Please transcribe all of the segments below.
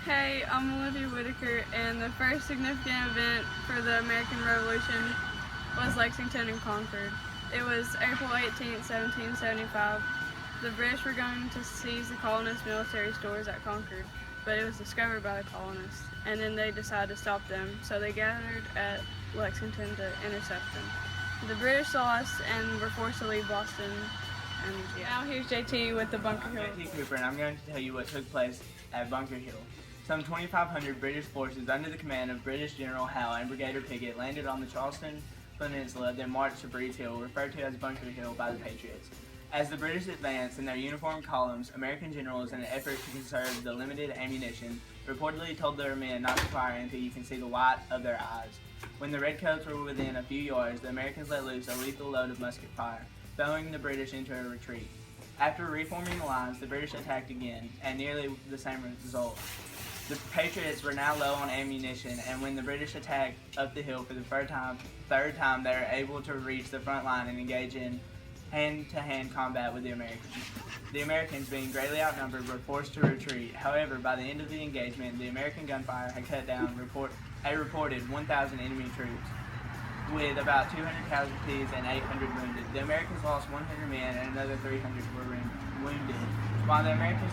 Hey, I'm Olivia Whitaker, and the first significant event for the American Revolution was Lexington and Concord. It was April 18, 1775. The British were going to seize the colonists' military stores at Concord, but it was discovered by the colonists, and then they decided to stop them, so they gathered at Lexington to intercept them. The British lost and were forced to leave Boston. And now here's JT with the Bunker Hill. I'm JT Cooper, and I'm going to tell you what took place at Bunker Hill. Some 2,500 British forces under the command of British General Howe and Brigadier Pickett landed on the Charleston Peninsula, then marched to Breed's Hill, referred to as Bunker Hill by the Patriots. As the British advanced in their uniformed columns, American generals, in an effort to conserve the limited ammunition, reportedly told their men not to fire until you can see the white of their eyes. When the Redcoats were within a few yards, the Americans let loose a lethal load of musket fire, throwing the British into a retreat. After reforming the lines, the British attacked again, and nearly the same result. The Patriots were now low on ammunition, and when the British attacked up the hill for the third time, they were able to reach the front line and engage in hand-to-hand combat with the Americans. The Americans, being greatly outnumbered, were forced to retreat. However, by the end of the engagement, the American gunfire had cut down a reported 1,000 enemy troops, with about 200 casualties and 800 wounded. The Americans lost 100 men and another 300 were wounded. While the Americans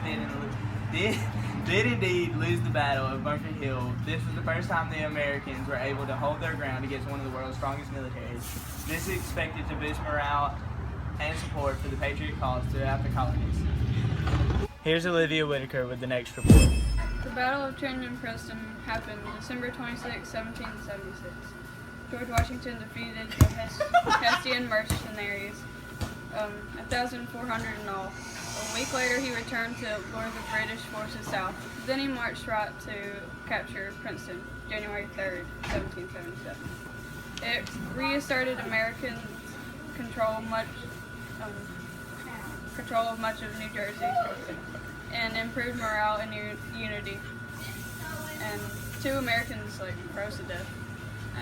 did indeed lose the Battle of Bunker Hill, this was the first time the Americans were able to hold their ground against one of the world's strongest militaries. This is expected to boost morale and support for the Patriot cause throughout the colonies. Here's Olivia Whitaker with the next report. The Battle of Trenton and Princeton happened December 26, 1776. George Washington defeated the Hessian mercenaries, 1,400 in all. A week later, he returned to lure the British forces south. Then he marched right to capture Princeton, January 3rd, 1777. It reasserted American control of much of New Jersey and improved morale and unity. And 2 Americans froze to death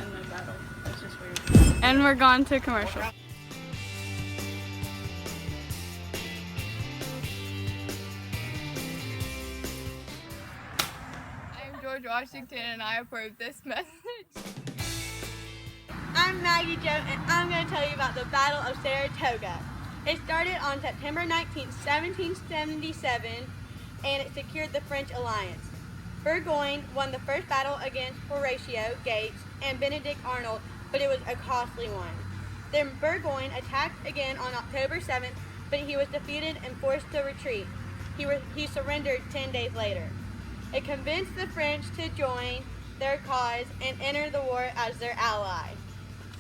in the battle. That's just weird. And we're gone to commercial. George Washington and I approve this message. I'm Maggie Jo and I'm going to tell you about the Battle of Saratoga. It started on September 19, 1777 and it secured the French alliance. Burgoyne won the first battle against Horatio Gates and Benedict Arnold, but it was a costly one. Then Burgoyne attacked again on October 7th, but he was defeated and forced to retreat. He surrendered 10 days later. It convinced the French to join their cause and enter the war as their ally.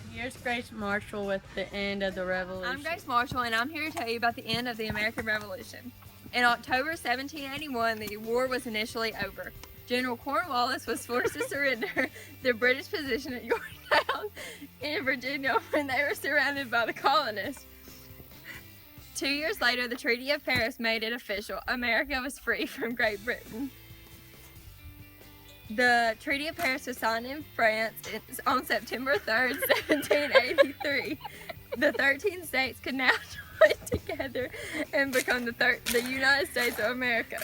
Here's Grace Marshall with the end of the Revolution. I'm Grace Marshall, and I'm here to tell you about the end of the American Revolution. In October 1781, the war was initially over. General Cornwallis was forced to surrender the British position at Yorktown in Virginia when they were surrounded by the colonists. 2 years later, the Treaty of Paris made it official. America was free from Great Britain. The Treaty of Paris was signed in France on September 3rd, 1783. The 13 states could now join together and become the United States of America.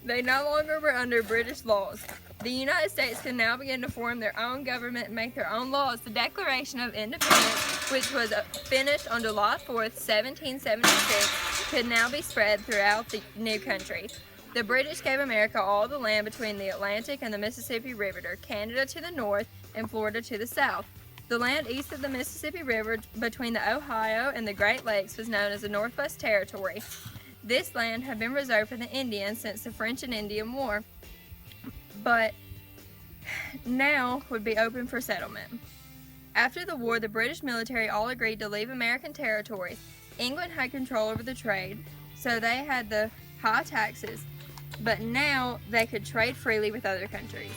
They no longer were under British laws. The United States could now begin to form their own government and make their own laws. The Declaration of Independence, which was finished on July 4th, 1776, could now be spread throughout the new country. The British gave America all the land between the Atlantic and the Mississippi River, Canada to the north and Florida to the south. The land east of the Mississippi River between the Ohio and the Great Lakes was known as the Northwest Territory. This land had been reserved for the Indians since the French and Indian War, but now would be open for settlement. After the war, the British military all agreed to leave American territories. England had control over the trade, so they had the high taxes, but now they could trade freely with other countries.